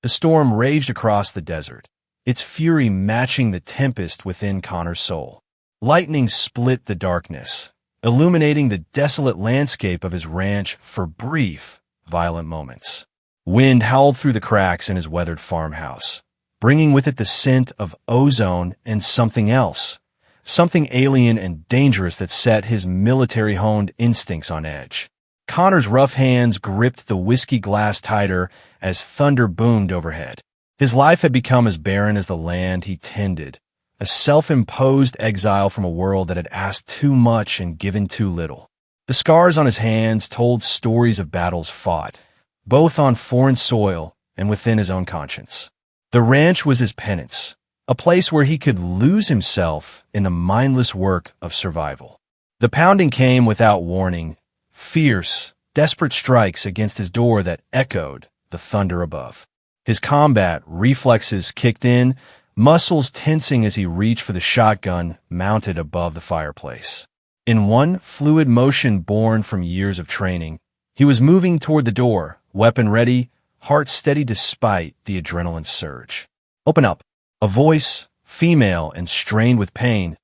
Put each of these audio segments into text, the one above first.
The storm raged across the desert, its fury matching the tempest within Connor's soul. Lightning split the darkness, illuminating the desolate landscape of his ranch for brief, violent moments. Wind howled through the cracks in his weathered farmhouse, bringing with it the scent of ozone and something else, something alien and dangerous that set his military-honed instincts on edge. Connor's rough hands gripped the whiskey glass tighter as thunder boomed overhead. His life had become as barren as the land he tended, a self-imposed exile from a world that had asked too much and given too little. The scars on his hands told stories of battles fought, both on foreign soil and within his own conscience. The ranch was his penance, a place where he could lose himself in the mindless work of survival. The pounding came without warning, fierce, desperate strikes against his door that echoed the thunder above. His combat reflexes kicked in, muscles tensing as he reached for the shotgun mounted above the fireplace. In one fluid motion born from years of training, he was moving toward the door, weapon ready, heart steady despite the adrenaline surge. "Open up." A voice, female and strained with pain,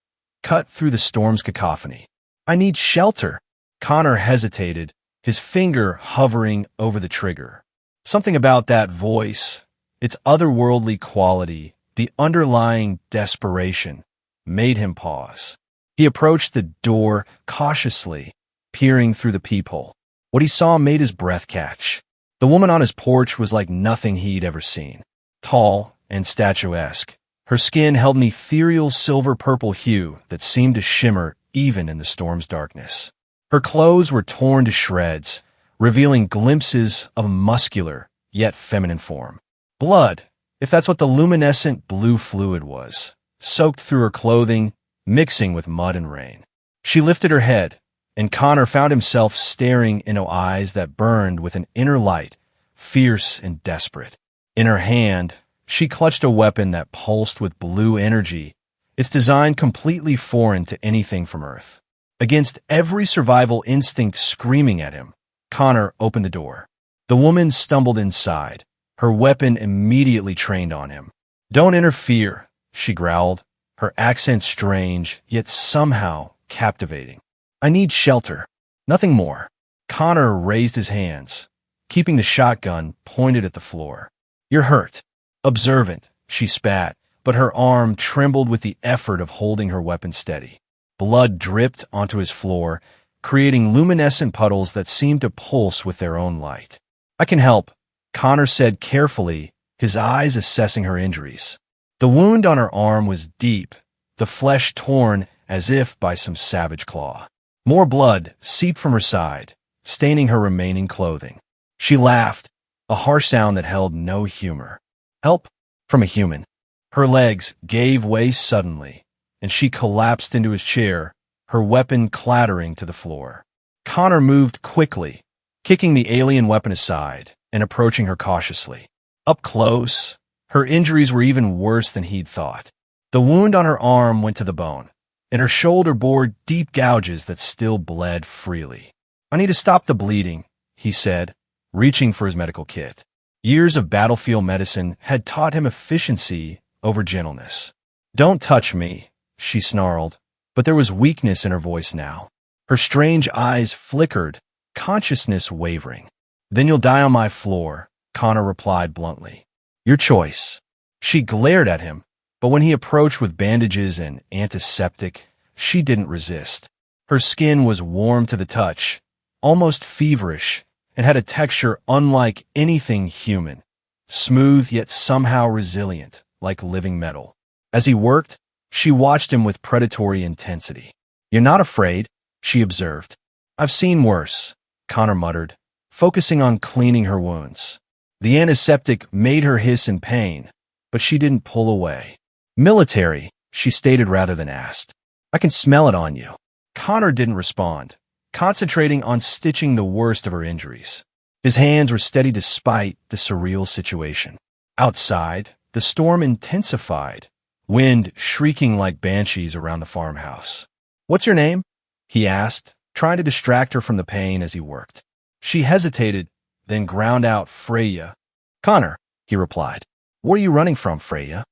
cut through the storm's cacophony. "I need shelter." Connor hesitated, his finger hovering over the trigger. Something about that voice, its otherworldly quality, the underlying desperation, made him pause. He approached the door cautiously, peering through the peephole. What he saw made his breath catch. The woman on his porch was like nothing he'd ever seen. Tall and statuesque, her skin held an ethereal silver-purple hue that seemed to shimmer even in the storm's darkness. Her clothes were torn to shreds, revealing glimpses of a muscular, yet feminine form. Blood, if that's what the luminescent blue fluid was, soaked through her clothing, mixing with mud and rain. She lifted her head, and Connor found himself staring into eyes that burned with an inner light, fierce and desperate. In her hand, she clutched a weapon that pulsed with blue energy, its design completely foreign to anything from Earth. Against every survival instinct screaming at him, Connor opened the door. The woman stumbled inside, her weapon immediately trained on him. "Don't interfere," she growled, her accent strange, yet somehow captivating. "I need shelter, nothing more." Connor raised his hands, keeping the shotgun pointed at the floor. "You're hurt." Observant, she spat, but her arm trembled with the effort of holding her weapon steady. Blood dripped onto his floor, creating luminescent puddles that seemed to pulse with their own light. "I can help," Connor said carefully, his eyes assessing her injuries. The wound on her arm was deep, the flesh torn as if by some savage claw. More blood seeped from her side, staining her remaining clothing. She laughed, a harsh sound that held no humor. "Help from a human." Her legs gave way suddenly, and she collapsed into his chair, her weapon clattering to the floor. Connor moved quickly, kicking the alien weapon aside and approaching her cautiously. Up close, her injuries were even worse than he'd thought. The wound on her arm went to the bone, and her shoulder bore deep gouges that still bled freely. "I need to stop the bleeding," he said, reaching for his medical kit. Years of battlefield medicine had taught him efficiency over gentleness. "Don't touch me," she snarled, but there was weakness in her voice now. Her strange eyes flickered, consciousness wavering. "Then you'll die on my floor," Connor replied bluntly. "Your choice." She glared at him, but when he approached with bandages and antiseptic, she didn't resist. Her skin was warm to the touch, almost feverish, and had a texture unlike anything human, smooth yet somehow resilient, like living metal. As he worked, she watched him with predatory intensity. "You're not afraid," she observed. "I've seen worse," Connor muttered, focusing on cleaning her wounds. The antiseptic made her hiss in pain, but she didn't pull away. "Military," she stated rather than asked. "I can smell it on you." Connor didn't respond, concentrating on stitching the worst of her injuries. His hands were steady despite the surreal situation. Outside, the storm intensified, wind shrieking like banshees around the farmhouse. "What's your name?" he asked, trying to distract her from the pain as he worked. She hesitated, then ground out Freya. "Connor." he replied. What are you running from, Freya?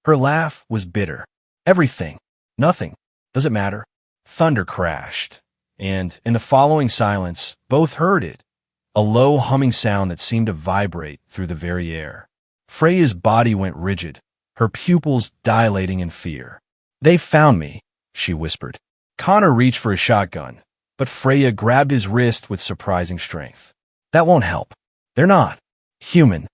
Her laugh was bitter. Everything. Nothing. Does it matter? Thunder crashed, and in the following silence, both heard it, a low humming sound that seemed to vibrate through the very air. Freya's body went rigid, her pupils dilating in fear. They found me, she whispered. Connor reached for his shotgun, but Freya grabbed his wrist with surprising strength. That won't help. They're not human.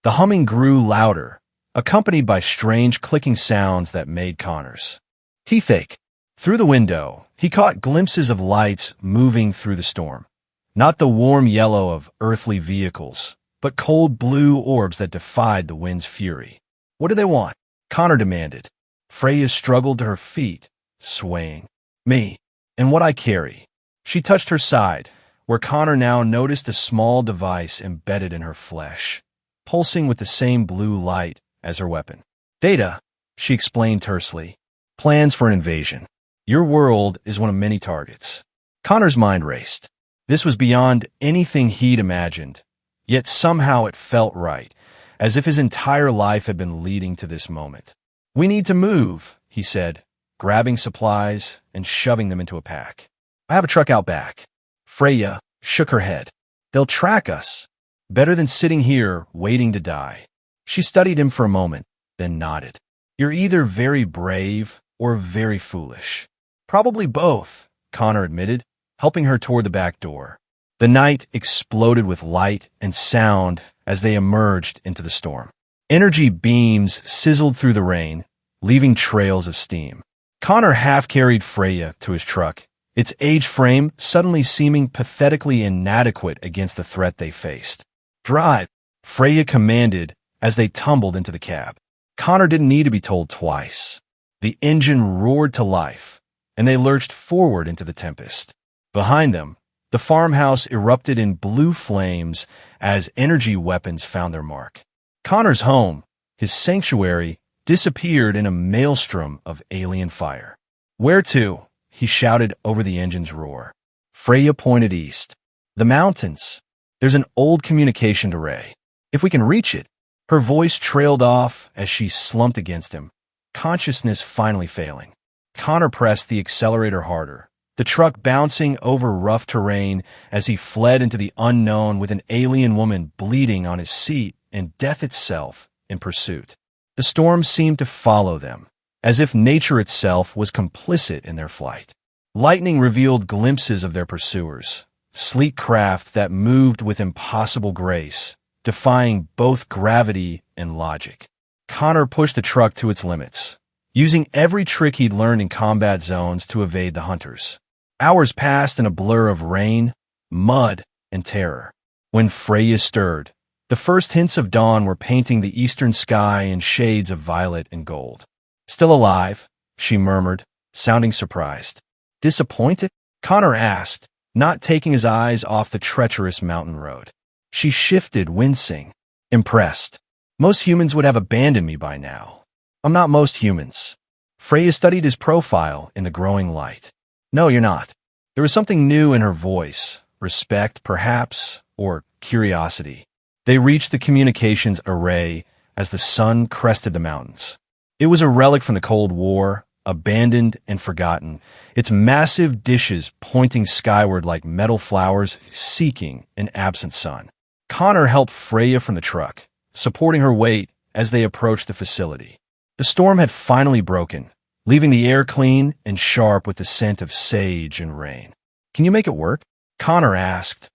The humming grew louder, accompanied by strange clicking sounds that made Connor's teeth ache. Through the window, he caught glimpses of lights moving through the storm. Not the warm yellow of earthly vehicles, but cold blue orbs that defied the wind's fury. What do they want? Connor demanded. Freya struggled to her feet, swaying. Me, and what I carry. She touched her side, where Connor now noticed a small device embedded in her flesh, pulsing with the same blue light as her weapon. Data, she explained tersely. Plans for an invasion. Your world is one of many targets. Connor's mind raced. This was beyond anything he'd imagined, yet somehow it felt right, as if his entire life had been leading to this moment. We need to move, he said, grabbing supplies and shoving them into a pack. I have a truck out back. Freya shook her head. They'll track us. Better than sitting here waiting to die. She studied him for a moment, then nodded. You're either very brave or very foolish. Probably both, Connor admitted, helping her toward the back door. The night exploded with light and sound as they emerged into the storm. Energy beams sizzled through the rain, leaving trails of steam. Connor half-carried Freya to his truck, its aged frame suddenly seeming pathetically inadequate against the threat they faced. Drive, Freya commanded as they tumbled into the cab. Connor didn't need to be told twice. The engine roared to life, and they lurched forward into the tempest. Behind them, the farmhouse erupted in blue flames as energy weapons found their mark. Connor's home, his sanctuary, disappeared in a maelstrom of alien fire. Where to? He shouted over the engine's roar. Freya pointed east. The mountains. There's an old communication array. If we can reach it. Her voice trailed off as she slumped against him, consciousness finally failing. Connor pressed the accelerator harder, the truck bouncing over rough terrain as he fled into the unknown with an alien woman bleeding on his seat and death itself in pursuit. The storm seemed to follow them, as if nature itself was complicit in their flight. Lightning revealed glimpses of their pursuers, sleek craft that moved with impossible grace, defying both gravity and logic. Connor pushed the truck to its limits, using every trick he'd learned in combat zones to evade the hunters. Hours passed in a blur of rain, mud, and terror. When Freya stirred, the first hints of dawn were painting the eastern sky in shades of violet and gold. Still alive, she murmured, sounding surprised. Disappointed? Connor asked, not taking his eyes off the treacherous mountain road. She shifted, wincing. Impressed. Most humans would have abandoned me by now. I'm not most humans. Freya studied his profile in the growing light. No, you're not. There was something new in her voice, respect, perhaps, or curiosity. They reached the communications array as the sun crested the mountains. It was a relic from the Cold War, abandoned and forgotten, its massive dishes pointing skyward like metal flowers seeking an absent sun. Connor helped Freya from the truck, supporting her weight as they approached the facility. The storm had finally broken, leaving the air clean and sharp with the scent of sage and rain. Can you make it work? Connor asked,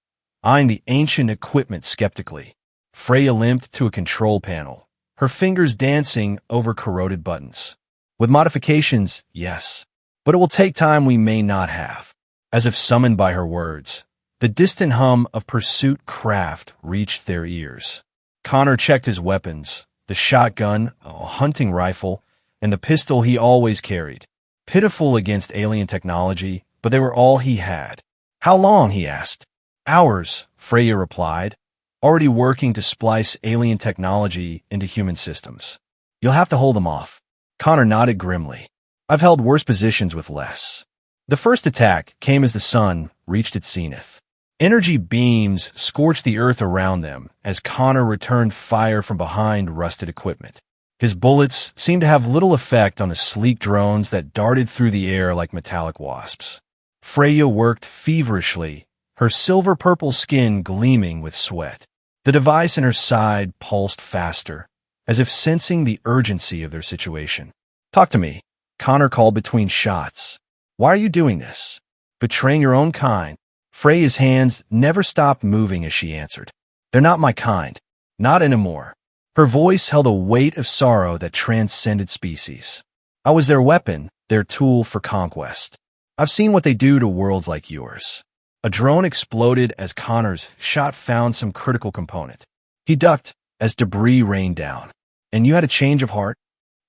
eyeing the ancient equipment skeptically. Freya limped to a control panel, her fingers dancing over corroded buttons. With modifications, yes, but it will take time we may not have. As if summoned by her words, the distant hum of pursuit craft reached their ears. Connor checked his weapons, the shotgun, a hunting rifle, and the pistol he always carried. Pitiful against alien technology, but they were all he had. How long, he asked. Hours, Freya replied, already working to splice alien technology into human systems. You'll have to hold them off. Connor nodded grimly. I've held worse positions with less. The first attack came as the sun reached its zenith. Energy beams scorched the earth around them as Connor returned fire from behind rusted equipment. His bullets seemed to have little effect on the sleek drones that darted through the air like metallic wasps. Freya worked feverishly, her silver-purple skin gleaming with sweat. The device in her side pulsed faster, as if sensing the urgency of their situation. "Talk to me," Connor called between shots. "Why are you doing this? Betraying your own kind?" Freya's hands never stopped moving as she answered. "They're not my kind. Not anymore." Her voice held a weight of sorrow that transcended species. "I was their weapon, their tool for conquest. I've seen what they do to worlds like yours." A drone exploded as Connor's shot found some critical component. He ducked as debris rained down. "And you had a change of heart?"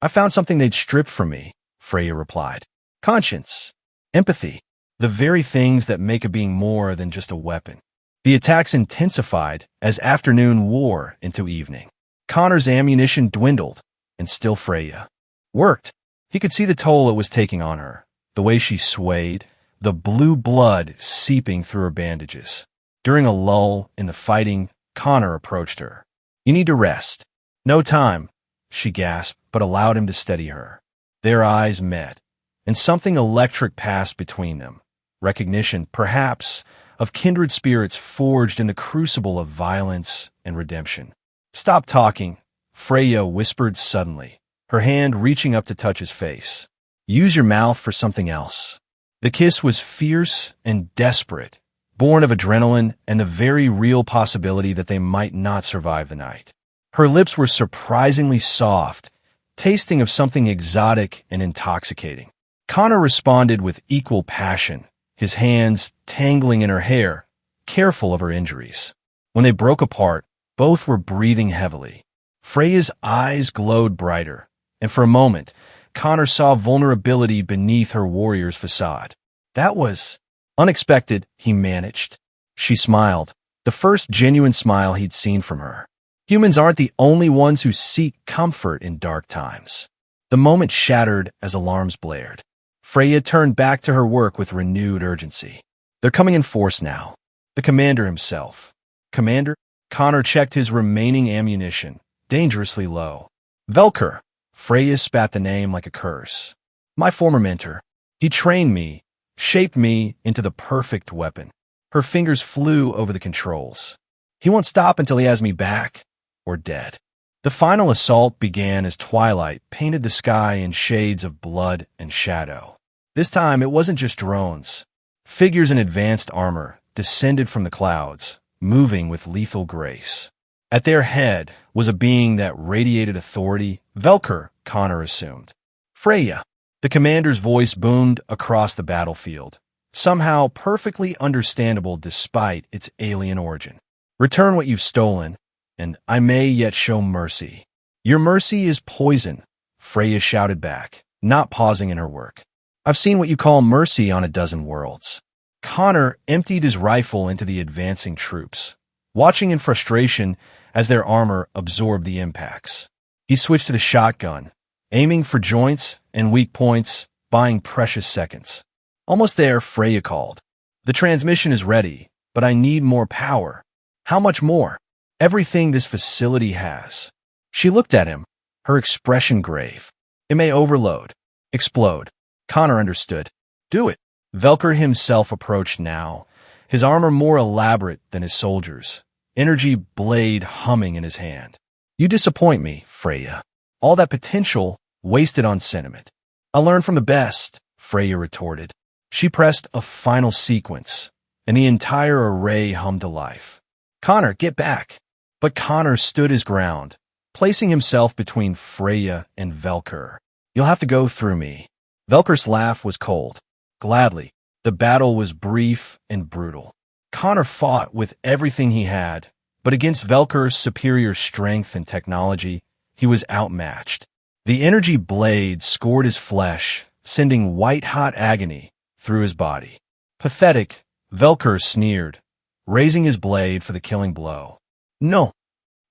"I found something they'd stripped from me," Freya replied. "Conscience. Empathy. The very things that make a being more than just a weapon." The attacks intensified as afternoon wore into evening. Connor's ammunition dwindled, and still Freya worked. He could see the toll it was taking on her, the way she swayed, the blue blood seeping through her bandages. During a lull in the fighting, Connor approached her. "You need to rest." "No time," she gasped, but allowed him to steady her. Their eyes met, and something electric passed between them. Recognition, perhaps, of kindred spirits forged in the crucible of violence and redemption. "Stop talking," Freya whispered suddenly, her hand reaching up to touch his face. "Use your mouth for something else." The kiss was fierce and desperate, born of adrenaline and the very real possibility that they might not survive the night. Her lips were surprisingly soft, tasting of something exotic and intoxicating. Connor responded with equal passion, his hands tangling in her hair, careful of her injuries. When they broke apart, both were breathing heavily. Freya's eyes glowed brighter, and for a moment, Connor saw vulnerability beneath her warrior's facade. "That was unexpected," he managed. She smiled, the first genuine smile he'd seen from her. Humans aren't the only ones who seek comfort in dark times. The moment shattered as alarms blared. Freya turned back to her work with renewed urgency. "They're coming in force now." The commander himself. "Commander?" Connor checked his remaining ammunition, dangerously low. "Velker." Freya spat the name like a curse. "My former mentor. He trained me, shaped me into the perfect weapon." Her fingers flew over the controls. "He won't stop until he has me back, or dead." The final assault began as twilight painted the sky in shades of blood and shadow. This time, it wasn't just drones. Figures in advanced armor descended from the clouds, moving with lethal grace. At their head was a being that radiated authority. Velker, Connor assumed. "Freya." The commander's voice boomed across the battlefield, somehow perfectly understandable despite its alien origin. "Return what you've stolen, and I may yet show mercy." "Your mercy is poison," Freya shouted back, not pausing in her work. "I've seen what you call mercy on a dozen worlds." Connor emptied his rifle into the advancing troops, watching in frustration as their armor absorbed the impacts. He switched to the shotgun, aiming for joints and weak points, buying precious seconds. "Almost there," Freya called. "The transmission is ready, but I need more power." "How much more?" "Everything this facility has." She looked at him, her expression grave. "It may overload. Explode." Connor understood. "Do it." Velker himself approached now, his armor more elaborate than his soldiers, energy blade humming in his hand. "You disappoint me, Freya. All that potential wasted on sentiment." "I learned from the best," Freya retorted. She pressed a final sequence, and the entire array hummed to life. "Connor, get back." But Connor stood his ground, placing himself between Freya and Velker. "You'll have to go through me." Velker's laugh was cold. "Gladly." The battle was brief and brutal. Connor fought with everything he had, but against Velker's superior strength and technology, he was outmatched. The energy blade scored his flesh, sending white-hot agony through his body. "Pathetic," Velker sneered, raising his blade for the killing blow. "No."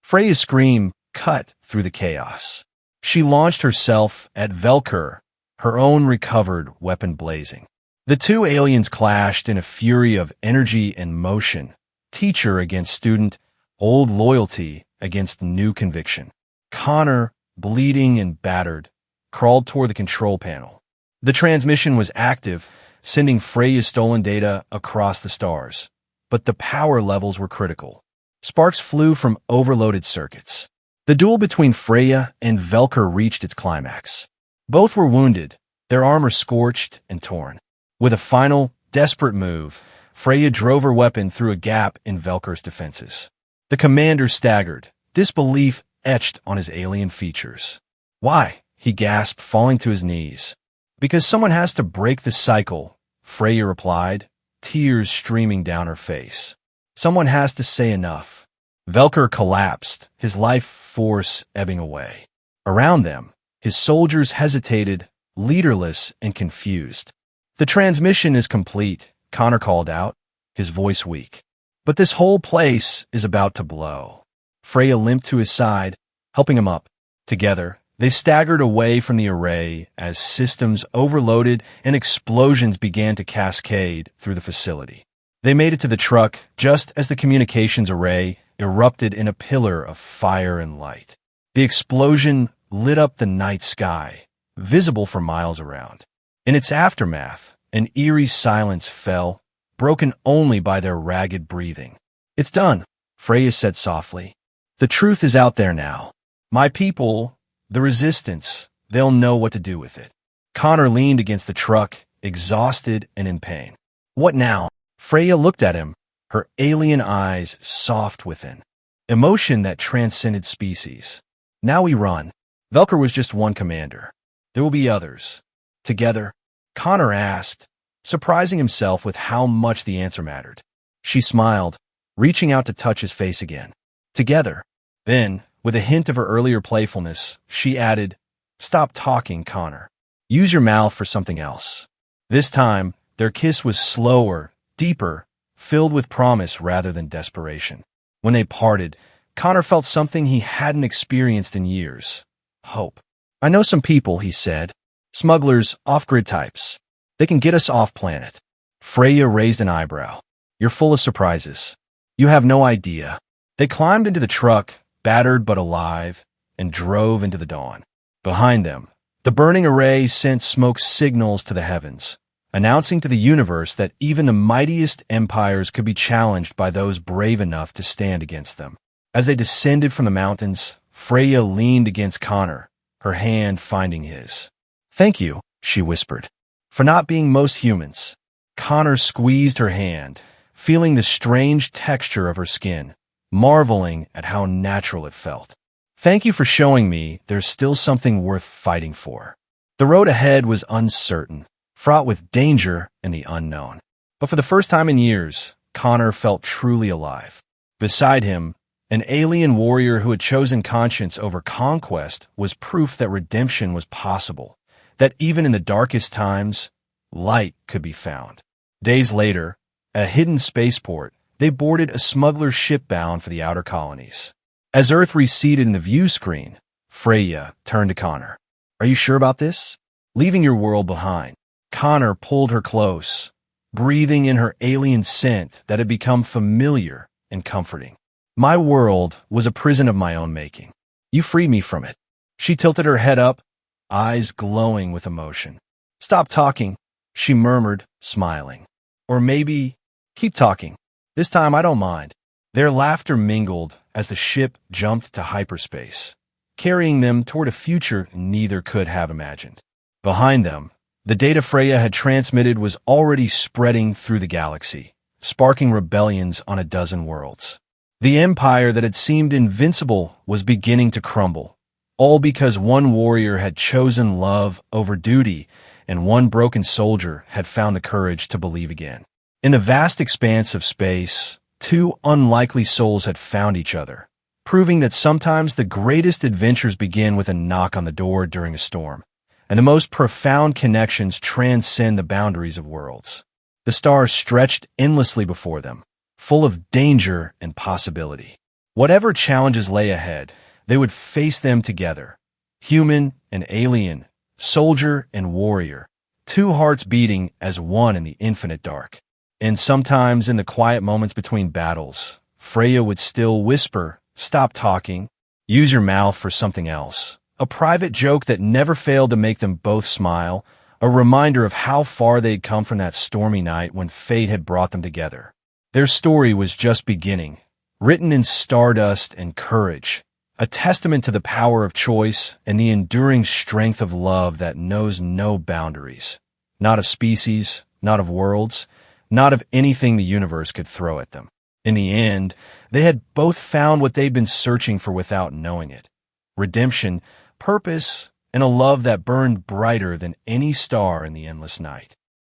Freya's scream cut through the chaos. She launched herself at Velker, her own recovered weapon blazing. The two aliens clashed in a fury of energy and motion, teacher against student, old loyalty against new conviction. Connor, bleeding and battered, crawled toward the control panel. The transmission was active, sending Freya's stolen data across the stars, but the power levels were critical. Sparks flew from overloaded circuits. The duel between Freya and Velker reached its climax. Both were wounded, their armor scorched and torn. With a final, desperate move, Freya drove her weapon through a gap in Velker's defenses. The commander staggered, disbelief etched on his alien features. "Why?" he gasped, falling to his knees. "Because someone has to break the cycle," Freya replied, tears streaming down her face. "Someone has to say enough." Velker collapsed, his life force ebbing away. Around them, his soldiers hesitated, leaderless and confused. "The transmission is complete," Connor called out, his voice weak. "But this whole place is about to blow." Freya limped to his side, helping him up. Together, they staggered away from the array as systems overloaded and explosions began to cascade through the facility. They made it to the truck just as the communications array erupted in a pillar of fire and light. The explosion lit up the night sky, visible for miles around. In its aftermath, an eerie silence fell, broken only by their ragged breathing. "It's done," Freya said softly. "The truth is out there now. My people, the resistance, they'll know what to do with it." Connor leaned against the truck, exhausted and in pain. "What now?" Freya looked at him, her alien eyes soft within. Emotion that transcended species. "Now we run." Velker was just one commander. There will be others. Together, Connor asked, surprising himself with how much the answer mattered. She smiled, reaching out to touch his face again. "Together." Then, with a hint of her earlier playfulness, she added, "Stop talking, Connor. Use your mouth for something else." This time, their kiss was slower, deeper, filled with promise rather than desperation. When they parted, Connor felt something he hadn't experienced in years. Hope. "I know some people," he said. "Smugglers, off-grid types. They can get us off-planet." Freya raised an eyebrow. "You're full of surprises. You have no idea." They climbed into the truck, battered but alive, and drove into the dawn. Behind them, the burning array sent smoke signals to the heavens, announcing to the universe that even the mightiest empires could be challenged by those brave enough to stand against them. As they descended from the mountains, Freya leaned against Connor, her hand finding his. "Thank you," she whispered, "for not being most humans." Connor squeezed her hand, feeling the strange texture of her skin, marveling at how natural it felt. "Thank you for showing me there's still something worth fighting for." The road ahead was uncertain, fraught with danger and the unknown. But for the first time in years, Connor felt truly alive. Beside him, an alien warrior who had chosen conscience over conquest was proof that redemption was possible, that even in the darkest times, light could be found. Days later, at a hidden spaceport, they boarded a smuggler's ship bound for the outer colonies. As Earth receded in the view screen, Freya turned to Connor. "Are you sure about this? Leaving your world behind?" Connor pulled her close, breathing in her alien scent that had become familiar and comforting. "My world was a prison of my own making. You freed me from it." She tilted her head up, eyes glowing with emotion. "Stop talking," she murmured, smiling. "Or maybe, keep talking. This time I don't mind." Their laughter mingled as the ship jumped to hyperspace, carrying them toward a future neither could have imagined. Behind them, the data Freya had transmitted was already spreading through the galaxy, sparking rebellions on a dozen worlds. The empire that had seemed invincible was beginning to crumble, all because one warrior had chosen love over duty and one broken soldier had found the courage to believe again. In the vast expanse of space, two unlikely souls had found each other, proving that sometimes the greatest adventures begin with a knock on the door during a storm, and the most profound connections transcend the boundaries of worlds. The stars stretched endlessly before them, full of danger and possibility. Whatever challenges lay ahead, they would face them together, human and alien, soldier and warrior, two hearts beating as one in the infinite dark. And sometimes in the quiet moments between battles, Freya would still whisper, "Stop talking. Use your mouth for something else." A private joke that never failed to make them both smile, a reminder of how far they'd come from that stormy night when fate had brought them together. Their story was just beginning, written in stardust and courage, a testament to the power of choice and the enduring strength of love that knows no boundaries, not of species, not of worlds, not of anything the universe could throw at them. In the end, they had both found what they'd been searching for without knowing it: redemption, purpose, and a love that burned brighter than any star in the endless night.